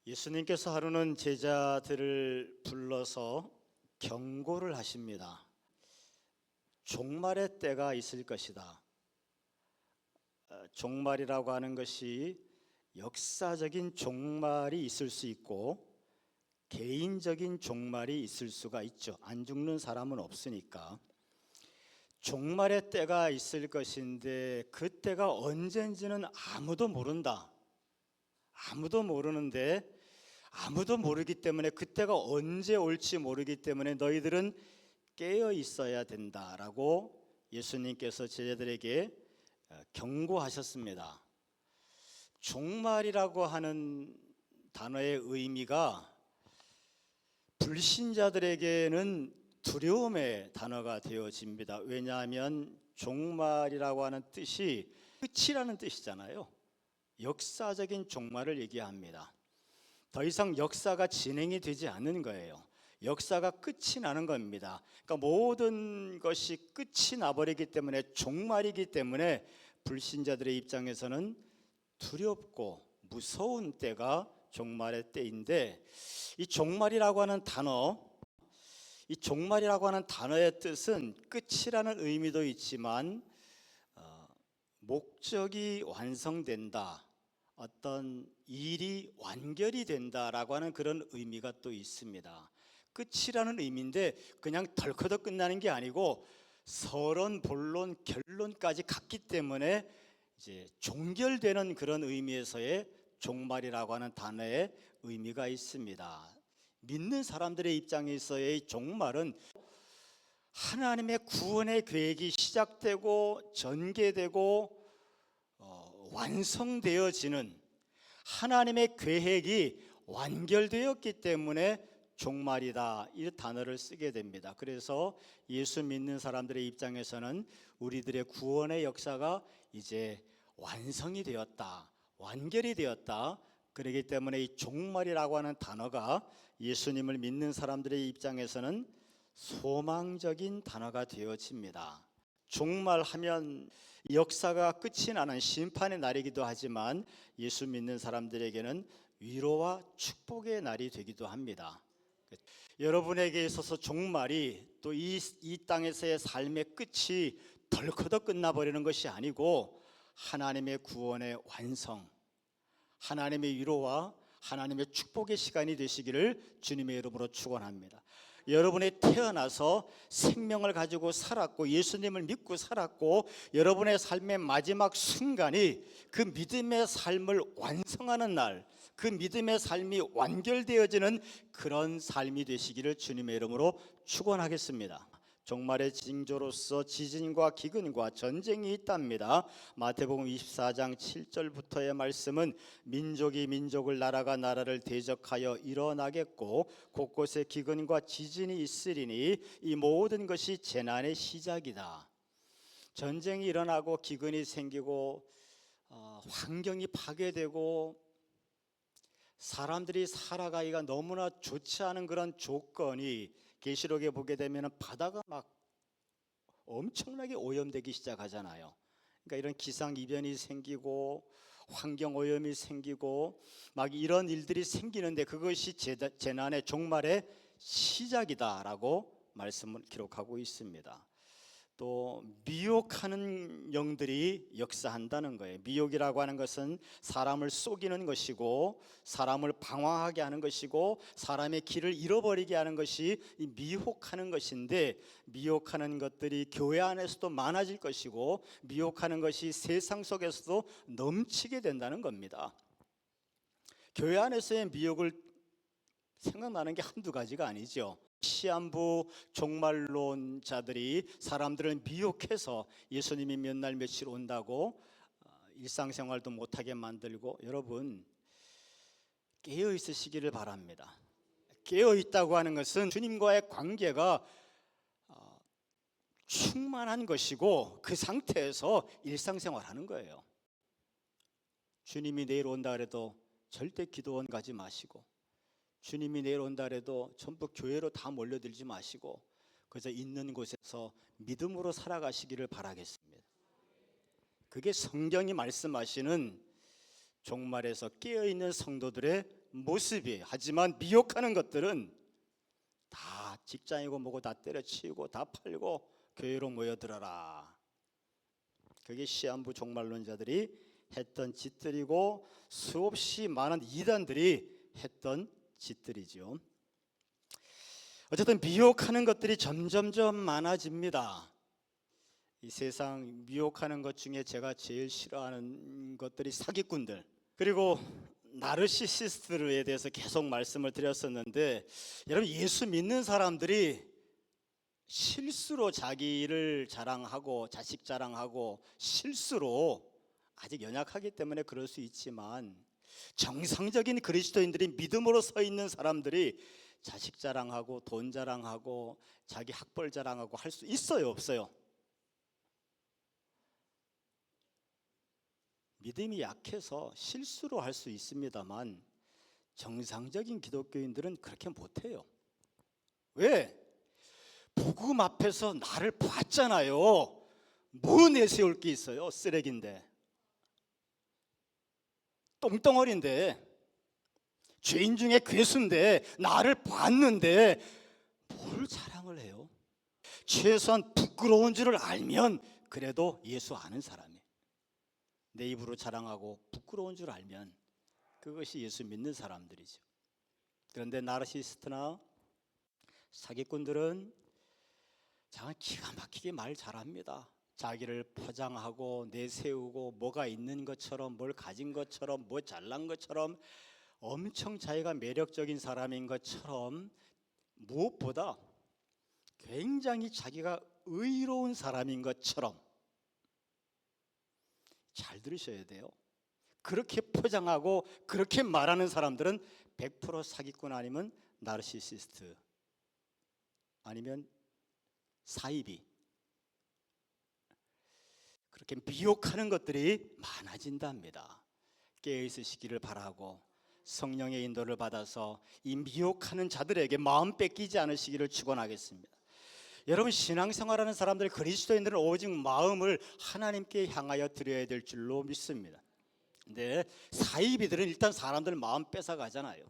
예수님께서 하루는 제자들을 불러서 경고를 하십니다. 종말의 때가 있을 것이다. 종말이라고 하는 것이 역사적인 종말이 있을 수 있고 개인적인 종말이 있을 수가 있죠. 안 죽는 사람은 없으니까. 종말의 때가 있을 것인데 그 때가 언젠지는 아무도 모른다. 아무도 모르는데 아무도 모르기 때문에 그때가 언제 올지 모르기 때문에 너희들은 깨어 있어야 된다라고 예수님께서 제자들에게 경고하셨습니다. 종말이라고 하는 단어의 의미가 불신자들에게는 두려움의 단어가 되어집니다. 왜냐하면 종말이라고 하는 뜻이 끝이라는 뜻이잖아요. 역사적인 종말을 얘기합니다. 더 이상 역사가 진행이 되지 않는 거예요. 역사가 끝이 나는 겁니다. 그러니까 모든 것이 끝이 나버리기 때문에 종말이기 때문에 불신자들의 입장에서는 두렵고 무서운 때가 종말의 때인데, 이 종말이라고 하는 단어의 뜻은 끝이라는 의미도 있지만 목적이 완성된다, 어떤 일이 완결이 된다라고 하는 그런 의미가 또 있습니다. 끝이라는 의미인데 그냥 덜커덕 끝나는 게 아니고 서론, 본론, 결론까지 갔기 때문에 이제 종결되는 그런 의미에서의 종말이라고 하는 단어의 의미가 있습니다. 믿는 사람들의 입장에서의 종말은 하나님의 구원의 계획이 시작되고 전개되고 완성되어지는, 하나님의 계획이 완결되었기 때문에 종말이다, 이 단어를 쓰게 됩니다. 그래서 예수 믿는 사람들의 입장에서는 우리들의 구원의 역사가 이제 완성이 되었다, 완결이 되었다. 그렇기 때문에 이 종말이라고 하는 단어가 예수님을 믿는 사람들의 입장에서는 소망적인 단어가 되어집니다. 종말하면 역사가 끝이 나는 심판의 날이기도 하지만 예수 믿는 사람들에게는 위로와 축복의 날이 되기도 합니다. 여러분에게 있어서 종말이 또 이 땅에서의 삶의 끝이 덜커덕 끝나버리는 것이 아니고 하나님의 구원의 완성, 하나님의 위로와 하나님의 축복의 시간이 되시기를 주님의 이름으로 축원합니다. 여러분이 태어나서 생명을 가지고 살았고 예수님을 믿고 살았고 여러분의 삶의 마지막 순간이 그 믿음의 삶을 완성하는 날, 그 믿음의 삶이 완결되어지는 그런 삶이 되시기를 주님의 이름으로 축원하겠습니다. 종말의 징조로서 지진과 기근과 전쟁이 있답니다. 마태복음 24장 7절부터의 말씀은 민족이 민족을, 나라가 나라를 대적하여 일어나겠고 곳곳에 기근과 지진이 있으리니 이 모든 것이 재난의 시작이다. 전쟁이 일어나고 기근이 생기고 환경이 파괴되고 사람들이 살아가기가 너무나 좋지 않은 그런 조건이 계시록에 보게 되면 바다가 막 엄청나게 오염되기 시작하잖아요. 그러니까 이런 기상이변이 생기고 환경 오염이 생기고 막 이런 일들이 생기는데 그것이 재난의 종말의 시작이다라고 말씀을 기록하고 있습니다. 또 미혹하는 영들이 역사한다는 거예요. 미혹이라고 하는 것은 사람을 속이는 것이고 사람을 방황하게 하는 것이고 사람의 길을 잃어버리게 하는 것이 이 미혹하는 것인데, 미혹하는 것들이 교회 안에서도 많아질 것이고 미혹하는 것이 세상 속에서도 넘치게 된다는 겁니다. 교회 안에서의 미혹을 생각나는 게 한두 가지가 아니죠. 시한부 종말론자들이 사람들을 미혹해서 예수님이 몇 날 며칠 온다고 일상생활도 못하게 만들고, 여러분 깨어 있으시기를 바랍니다. 깨어 있다고 하는 것은 주님과의 관계가 충만한 것이고 그 상태에서 일상생활하는 거예요. 주님이 내일 온다 그래도 절대 기도원 가지 마시고, 주님이 내일 온다 해도 전부 교회로 다 몰려들지 마시고 그저 있는 곳에서 믿음으로 살아가시기를 바라겠습니다. 그게 성경이 말씀하시는 종말에서 깨어있는 성도들의 모습이, 하지만 미혹하는 것들은 다 직장이고 뭐고 다 때려치우고 다 팔고 교회로 모여들어라. 그게 시한부 종말론자들이 했던 짓들이고 수없이 많은 이단들이 했던 짓들이죠. 어쨌든 미혹하는 것들이 점점점 많아집니다. 이 세상 미혹하는 것 중에 제가 제일 싫어하는 것들이 사기꾼들, 그리고 나르시시스트에 대해서 계속 말씀을 드렸었는데, 여러분, 예수 믿는 사람들이 실수로 자기를 자랑하고 자식 자랑하고 실수로, 아직 연약하기 때문에 그럴 수 있지만, 정상적인 그리스도인들이 믿음으로 서 있는 사람들이 자식 자랑하고 돈 자랑하고 자기 학벌 자랑하고 할 수 있어요, 없어요? 믿음이 약해서 실수로 할 수 있습니다만 정상적인 기독교인들은 그렇게 못해요. 왜? 복음 앞에서 나를 봤잖아요. 뭐 내세울 게 있어요? 쓰레기인데, 똥덩어리인데, 죄인 중에 괴수인데, 나를 봤는데 뭘 자랑을 해요? 최소한 부끄러운 줄을 알면 그래도 예수 아는 사람이, 내 입으로 자랑하고 부끄러운 줄 알면 그것이 예수 믿는 사람들이죠. 그런데 나르시스트나 사기꾼들은 정말 기가 막히게 말 잘합니다. 자기를 포장하고 내세우고 뭐가 있는 것처럼, 뭘 가진 것처럼, 뭐 잘난 것처럼, 엄청 자기가 매력적인 사람인 것처럼, 무엇보다 굉장히 자기가 의로운 사람인 것처럼. 잘 들으셔야 돼요. 그렇게 포장하고 그렇게 말하는 사람들은 100% 사기꾼, 아니면 나르시시스트, 아니면 사이비. 그렇게 미혹하는 것들이 많아진답니다. 깨어있으시기를 바라고 성령의 인도를 받아서 이 미혹하는 자들에게 마음 뺏기지 않으시기를 축원하겠습니다. 여러분, 신앙생활하는 사람들, 그리스도인들은 오직 마음을 하나님께 향하여 드려야 될 줄로 믿습니다. 근데 사이비들은 일단 사람들 마음 뺏어가잖아요.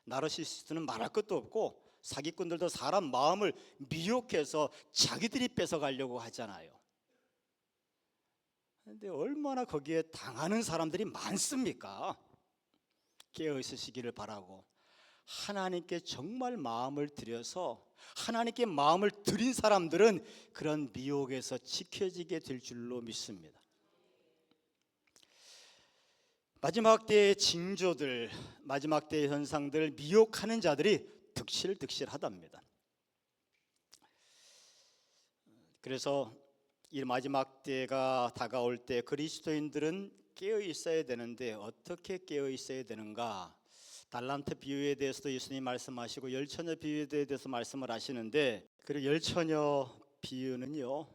나르시시스트는 말할 것도 없고, 사기꾼들도 사람 마음을 미혹해서 자기들이 뺏어가려고 하잖아요. 그런데 얼마나 거기에 당하는 사람들이 많습니까? 깨어있으시기를 바라고 하나님께 정말 마음을 들여서, 하나님께 마음을 들인 사람들은 그런 미혹에서 지켜지게 될 줄로 믿습니다. 마지막 때의 징조들, 마지막 때의 현상들, 미혹하는 자들이 득실득실하답니다. 그래서 이 마지막 때가 다가올 때 그리스도인들은 깨어 있어야 되는데, 어떻게 깨어 있어야 되는가? 달란트 비유에 대해서도 예수님이 말씀하시고 열처녀 비유에 대해서 말씀을 하시는데, 그리고 열처녀 비유는요,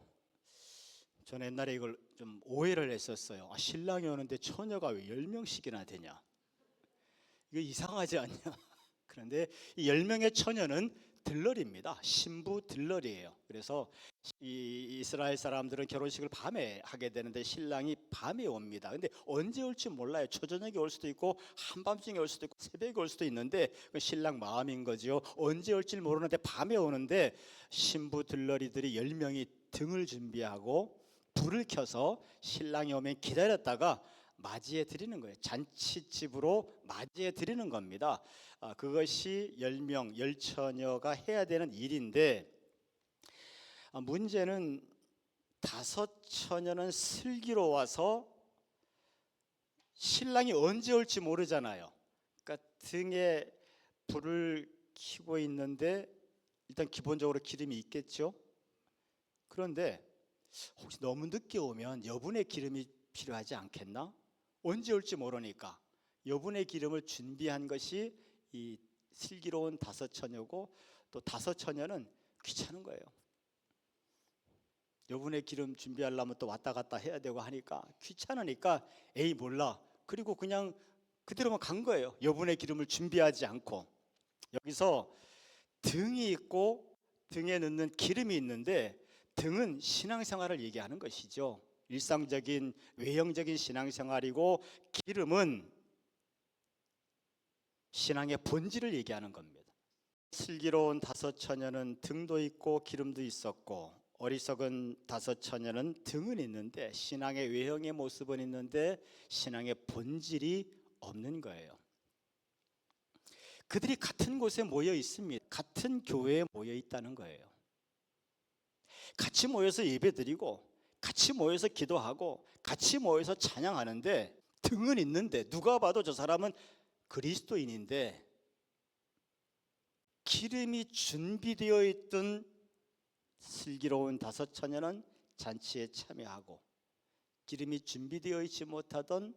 저는 옛날에 이걸 좀 오해를 했었어요. 신랑이 오는데 처녀가 왜 10명씩이나 되냐? 이거 이상하지 않냐? 그런데 이 10명의 처녀는 들러리입니다. 신부 들러리예요. 그래서 이 이스라엘 사람들은 결혼식을 밤에 하게 되는데 신랑이 밤에 옵니다. 근데 언제 올지 몰라요. 초저녁에 올 수도 있고 한밤중에 올 수도 있고 새벽에 올 수도 있는데, 신랑 마음인 거죠. 언제 올지 모르는데 밤에 오는데, 신부 들러리들이 10명이 등을 준비하고 불을 켜서 신랑이 오면 기다렸다가 맞이해 드리는 거예요. 잔치집으로 맞이해 드리는 겁니다. 그것이 10명, 열처녀가 해야 되는 일인데, 문제는 5처녀는 슬기로 와서 신랑이 언제 올지 모르잖아요. 그러니까 등에 불을 켜고 있는데 일단 기본적으로 기름이 있겠죠. 그런데 혹시 너무 늦게 오면 여분의 기름이 필요하지 않겠나? 언제 올지 모르니까 여분의 기름을 준비한 것이 이 슬기로운 5처녀고, 또 5처녀는 귀찮은 거예요. 여분의 기름 준비하려면 또 왔다 갔다 해야 되고 하니까 귀찮으니까 에이 몰라, 그리고 그냥 그대로만 간 거예요. 여분의 기름을 준비하지 않고. 여기서 등이 있고 등에 넣는 기름이 있는데, 등은 신앙생활을 얘기하는 것이죠. 일상적인 외형적인 신앙생활이고, 기름은 신앙의 본질을 얘기하는 겁니다. 슬기로운 다섯 처녀는 등도 있고 기름도 있었고 어리석은 다섯 처녀는 등은 있는데 신앙의 외형의 모습은 있는데 신앙의 본질이 없는 거예요. 그들이 같은 곳에 모여 있습니다. 같은 교회에 모여 있다는 거예요. 같이 모여서 예배드리고 같이 모여서 기도하고 같이 모여서 찬양하는데 등은 있는데 누가 봐도 저 사람은 그리스도인인데 기름이 준비되어 있던 슬기로운 다섯 처녀는 잔치에 참여하고 기름이 준비되어 있지 못하던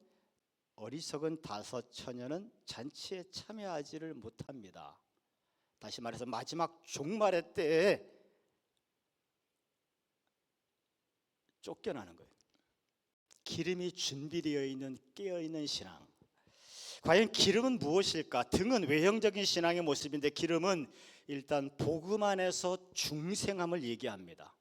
어리석은 다섯 처녀는 잔치에 참여하지를 못합니다. 다시 말해서 마지막 종말의 때에 쫓겨나는 거예요. 기름이 준비되어 있는 깨어있는 신앙. 과연 기름은 무엇일까? 등은 외형적인 신앙의 모습인데 기름은 일단 복음 안에서 중생함을 얘기합니다.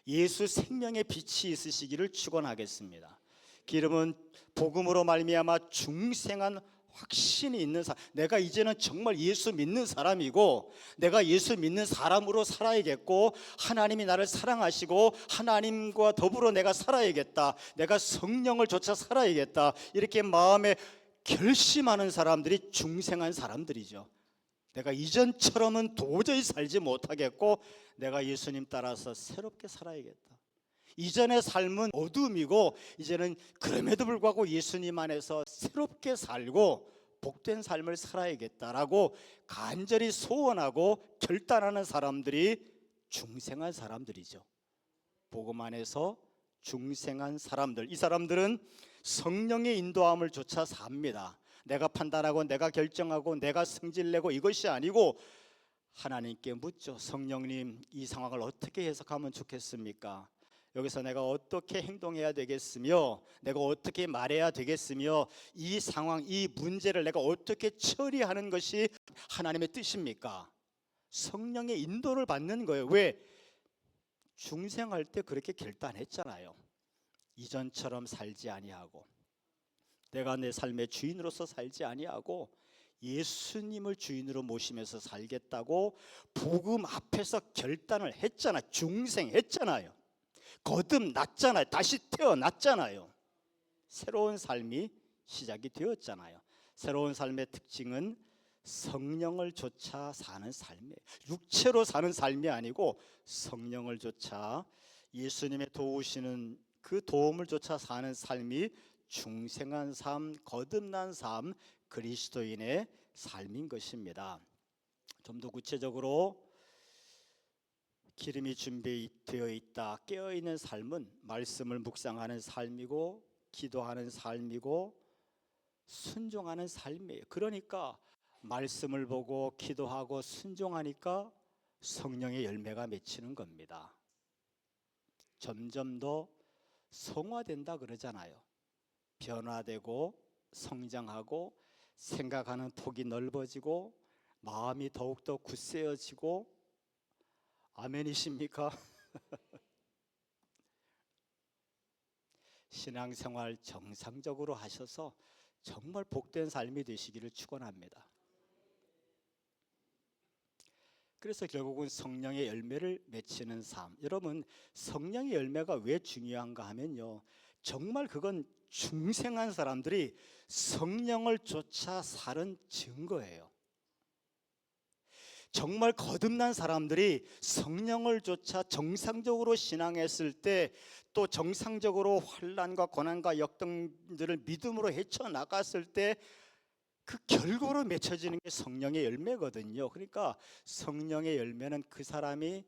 예수 생명의 빛이 있으시기를 축원하겠습니다. 기름은 복음으로 말미암아 중생한 확신이 있는 사람, 내가 이제는 정말 예수 믿는 사람이고 내가 예수 믿는 사람으로 살아야겠고 하나님이 나를 사랑하시고 하나님과 더불어 내가 살아야겠다, 내가 성령을 좇아 살아야겠다, 이렇게 마음에 결심하는 사람들이 중생한 사람들이죠. 내가 이전처럼은 도저히 살지 못하겠고 내가 예수님 따라서 새롭게 살아야겠다. 이전의 삶은 어둠이고 이제는 그럼에도 불구하고 예수님 안에서 새롭게 살고 복된 삶을 살아야겠다라고 간절히 소원하고 결단하는 사람들이 중생한 사람들이죠. 복음 안에서 중생한 사람들, 이 사람들은 성령의 인도함을 조차 삽니다. 내가 판단하고 내가 결정하고 내가 성질내고 이것이 아니고 하나님께 묻죠. 성령님, 이 상황을 어떻게 해석하면 좋겠습니까? 여기서 내가 어떻게 행동해야 되겠으며 내가 어떻게 말해야 되겠으며 이 상황, 이 문제를 내가 어떻게 처리하는 것이 하나님의 뜻입니까? 성령의 인도를 받는 거예요. 왜? 중생할 때 그렇게 결단했잖아요. 이전처럼 살지 아니하고 내가 내 삶의 주인으로서 살지 아니하고 예수님을 주인으로 모시면서 살겠다고 복음 앞에서 결단을 했잖아요. 중생했잖아요. 거듭났잖아요. 다시 태어났잖아요. 새로운 삶이 시작이 되었잖아요. 새로운 삶의 특징은 성령을 좇아 사는 삶이에요. 육체로 사는 삶이 아니고 성령을 좇아 예수님의 도우시는 그 도움을 좇아 사는 삶이 중생한 삶, 거듭난 삶, 그리스도인의 삶인 것입니다. 좀 더 구체적으로 기름이 준비되어 있다, 깨어있는 삶은 말씀을 묵상하는 삶이고 기도하는 삶이고 순종하는 삶이에요. 그러니까 말씀을 보고 기도하고 순종하니까 성령의 열매가 맺히는 겁니다. 점점 더 성화된다 그러잖아요. 변화되고 성장하고 생각하는 폭이 넓어지고 마음이 더욱더 굳세어지고, 아멘이십니까? 신앙생활 정상적으로 하셔서 정말 복된 삶이 되시기를 축원합니다. 그래서 결국은 성령의 열매를 맺히는 삶. 여러분, 성령의 열매가 왜 중요한가 하면요, 정말 그건 중생한 사람들이 성령을 쫓아 사는 증거예요. 정말 거듭난 사람들이 성령을 쫓아 정상적으로 신앙했을 때, 또 정상적으로 환난과 고난과 역경들을 믿음으로 헤쳐나갔을 때 그 결과로 맺혀지는 게 성령의 열매거든요. 그러니까 성령의 열매는 그 사람이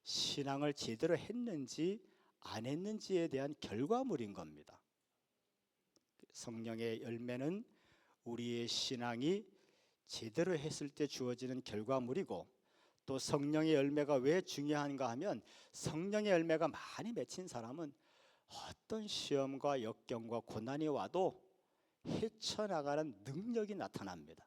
신앙을 제대로 했는지 안 했는지에 대한 결과물인 겁니다. 성령의 열매는 우리의 신앙이 제대로 했을 때 주어지는 결과물이고, 또 성령의 열매가 왜 중요한가 하면 성령의 열매가 많이 맺힌 사람은 어떤 시험과 역경과 고난이 와도 헤쳐나가는 능력이 나타납니다.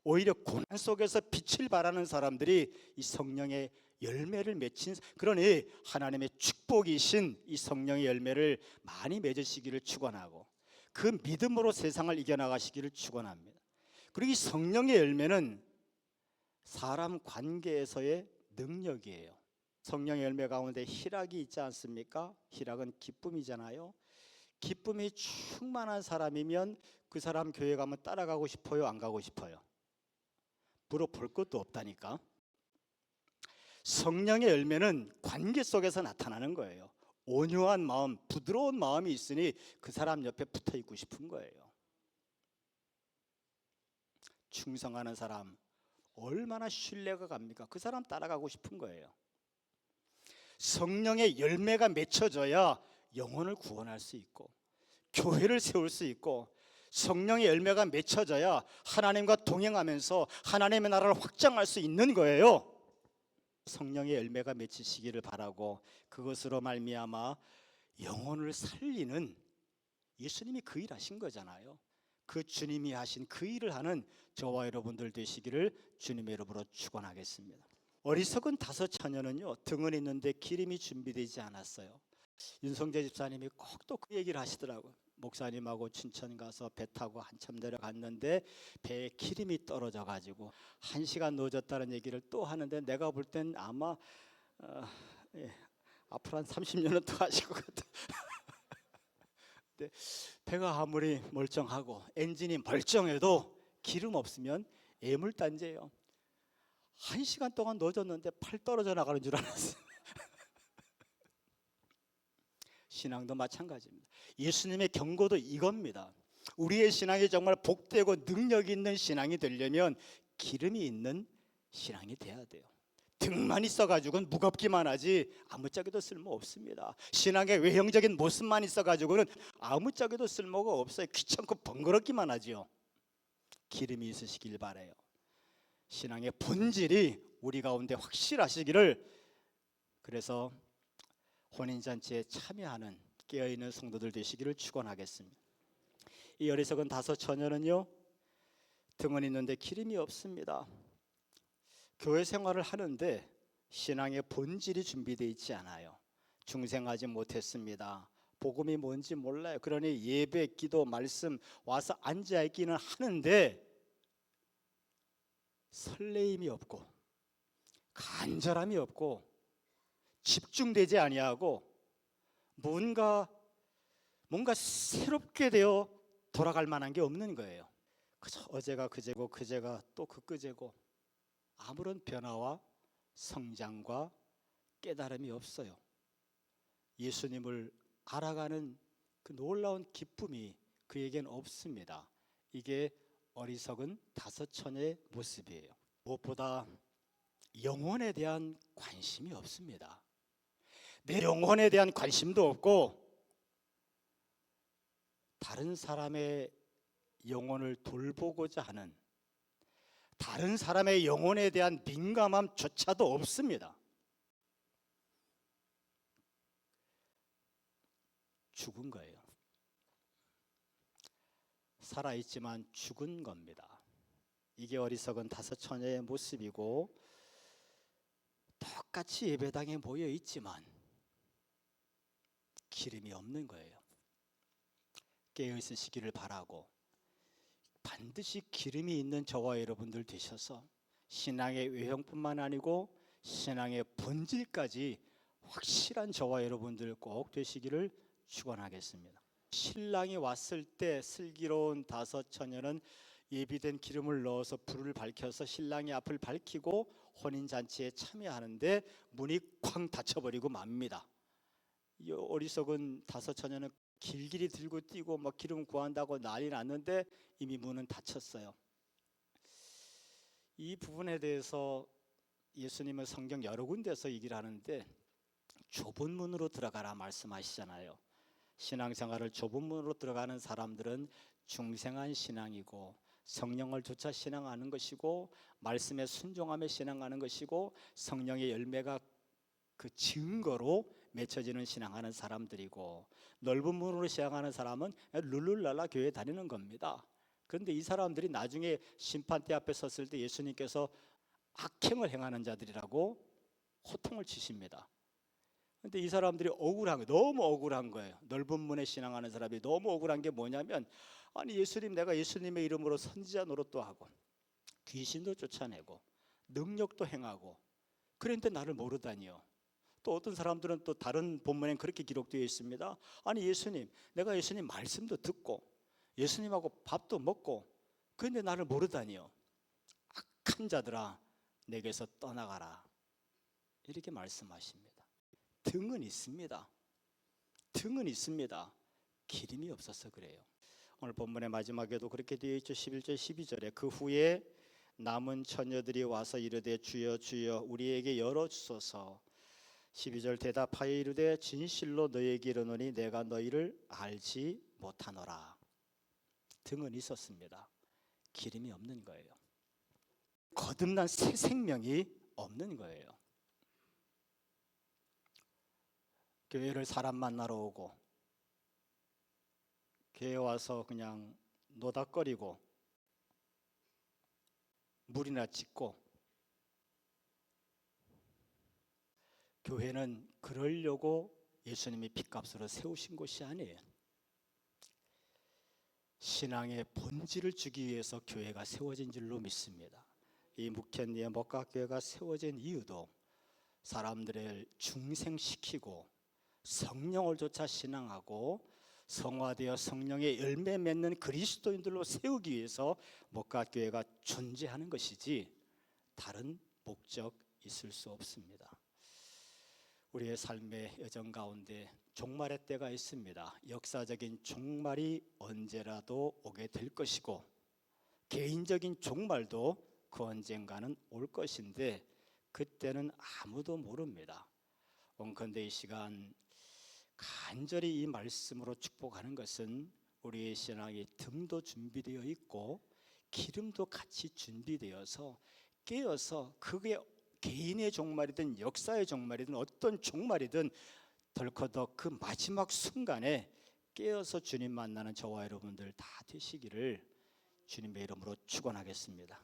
오히려 고난 속에서 빛을 발하는 사람들이 이 성령의 열매를 맺힌, 그러니 하나님의 축복이신 이 성령의 열매를 많이 맺으시기를 축원하고 그 믿음으로 세상을 이겨나가시기를 축원합니다. 그리고 이 성령의 열매는 사람 관계에서의 능력이에요. 성령의 열매 가운데 희락이 있지 않습니까? 희락은 기쁨이잖아요. 기쁨이 충만한 사람이면 그 사람 교회 가면 따라가고 싶어요? 안 가고 싶어요? 물어볼 것도 없다니까. 성령의 열매는 관계 속에서 나타나는 거예요. 온유한 마음, 부드러운 마음이 있으니 그 사람 옆에 붙어 있고 싶은 거예요. 충성하는 사람 얼마나 신뢰가 갑니까? 그 사람 따라가고 싶은 거예요. 성령의 열매가 맺혀져야 영혼을 구원할 수 있고 교회를 세울 수 있고, 성령의 열매가 맺혀져야 하나님과 동행하면서 하나님의 나라를 확장할 수 있는 거예요. 성령의 열매가 맺히시기를 바라고, 그것으로 말미암아 영혼을 살리는, 예수님이 그 일 하신 거잖아요. 그 주님이 하신 그 일을 하는 저와 여러분들 되시기를 주님의 이름으로 축원하겠습니다. 어리석은 다섯 처녀는요, 등은 있는데 기름이 준비되지 않았어요. 윤성재 집사님이 꼭 또 그 얘기를 하시더라고요. 목사님하고 춘천 가서 배 타고 한참 내려갔는데 배에 기름이 떨어져 가지고 1시간 늦었다는 얘기를 또 하는데, 내가 볼 땐 아마 앞으로 한 30년은 더 하실 것 같아요. 근데 배가 아무리 멀쩡하고 엔진이 멀쩡해도 기름 없으면 애물단지예요. 1시간 동안 늦었는데 팔 떨어져 나가는 줄 알았어요. 신앙도 마찬가지입니다. 예수님의 경고도 이겁니다. 우리의 신앙이 정말 복되고 능력 있는 신앙이 되려면 기름이 있는 신앙이 돼야 돼요. 등만 있어가지고는 무겁기만 하지 아무짝에도 쓸모 없습니다. 신앙의 외형적인 모습만 있어가지고는 아무짝에도 쓸모가 없어요. 귀찮고 번거롭기만 하지요. 기름이 있으시길 바라요. 신앙의 본질이 우리 가운데 확실하시기를, 그래서 혼인잔치에 참여하는 깨어있는 성도들 되시기를 축원하겠습니다. 이 어리석은 다섯 처녀는요, 등은 있는데 기름이 없습니다. 교회 생활을 하는데 신앙의 본질이 준비되어 있지 않아요. 중생하지 못했습니다. 복음이 뭔지 몰라요. 그러니 예배, 기도, 말씀 와서 앉아있기는 하는데 설레임이 없고 간절함이 없고 집중되지 아니하고 뭔가 새롭게 되어 돌아갈 만한 게 없는 거예요. 그저 어제가 그제고 그제가 또 그제고 아무런 변화와 성장과 깨달음이 없어요. 예수님을 알아가는 그 놀라운 기쁨이 그에겐 없습니다. 이게 어리석은 다섯 처녀의 모습이에요. 무엇보다 영혼에 대한 관심이 없습니다. 내 영혼에 대한 관심도 없고 다른 사람의 영혼을 돌보고자 하는, 다른 사람의 영혼에 대한 민감함조차도 없습니다. 죽은 거예요. 살아있지만 죽은 겁니다. 이게 어리석은 다섯 처녀의 모습이고, 똑같이 예배당에 모여 있지만 기름이 없는 거예요. 깨어 있으시기를 바라고, 반드시 기름이 있는 저와 여러분들 되셔서 신앙의 외형뿐만 아니고 신앙의 본질까지 확실한 저와 여러분들 꼭 되시기를 축원하겠습니다. 신랑이 왔을 때 슬기로운 다섯 처녀는 예비된 기름을 넣어서 불을 밝혀서 신랑의 앞을 밝히고 혼인잔치에 참여하는데 문이 쾅 닫혀버리고 맙니다. 이 어리석은 다섯 처녀는 길길이 들고 뛰고 막 기름 구한다고 난리 났는데 이미 문은 닫혔어요. 이 부분에 대해서 예수님은 성경 여러 군데서 얘기를 하는데, 좁은 문으로 들어가라 말씀하시잖아요. 신앙생활을 좁은 문으로 들어가는 사람들은 중생한 신앙이고 성령을 조차 신앙하는 것이고 말씀에 순종하며 신앙하는 것이고 성령의 열매가 그 증거로 맺혀지는 신앙하는 사람들이고, 넓은 문으로 시작하는 사람은 룰루랄라 교회 다니는 겁니다. 그런데 이 사람들이 나중에 심판대 앞에 섰을 때 예수님께서 악행을 행하는 자들이라고 호통을 치십니다. 그런데 이 사람들이 억울한 거예요. 너무 억울한 거예요. 넓은 문에 신앙하는 사람이 너무 억울한 게 뭐냐면, 아니 예수님, 내가 예수님의 이름으로 선지자 노릇도 하고 귀신도 쫓아내고 능력도 행하고 그런데 나를 모르다니요. 또 어떤 사람들은 또 다른 본문엔 그렇게 기록되어 있습니다. 아니 예수님, 내가 예수님 말씀도 듣고 예수님하고 밥도 먹고 그런데 나를 모르다니요. 악한 자들아, 내게서 떠나가라. 이렇게 말씀하십니다. 등은 있습니다. 등은 있습니다. 기름이 없어서 그래요. 오늘 본문의 마지막에도 그렇게 되어 있죠. 11절 12절에 그 후에 남은 처녀들이 와서 이르되 주여 주여 우리에게 열어주소서. 12절 대답하여 이르되 진실로 너희에게 이르노니 내가 너희를 알지 못하노라. 등은 있었습니다. 기름이 없는 거예요. 거듭난 새 생명이 없는 거예요. 교회를 사람 만나러 오고 교회 와서 그냥 노닥거리고 물이나 찍고, 교회는 그러려고 예수님이 핏값으로 세우신 곳이 아니에요. 신앙의 본질을 주기 위해서 교회가 세워진 줄로 믿습니다. 이 묵현리의 목각교회가 세워진 이유도 사람들을 중생시키고 성령을 조차 신앙하고 성화되어 성령의 열매 맺는 그리스도인들로 세우기 위해서 목각교회가 존재하는 것이지 다른 목적 있을 수 없습니다. 우리의 삶의 여정 가운데 종말의 때가 있습니다. 역사적인 종말이 언제라도 오게 될 것이고 개인적인 종말도 그 언젠가는 올 것인데 그때는 아무도 모릅니다. 원컨대 이 시간 간절히 이 말씀으로 축복하는 것은 우리의 신앙이 등도 준비되어 있고 기름도 같이 준비되어서 깨어서 그게 개인의 종말이든 역사의 종말이든 어떤 종말이든 덜커덕 그 마지막 순간에 깨어서 주님 만나는 저와 여러분들 다 되시기를 주님의 이름으로 축원하겠습니다.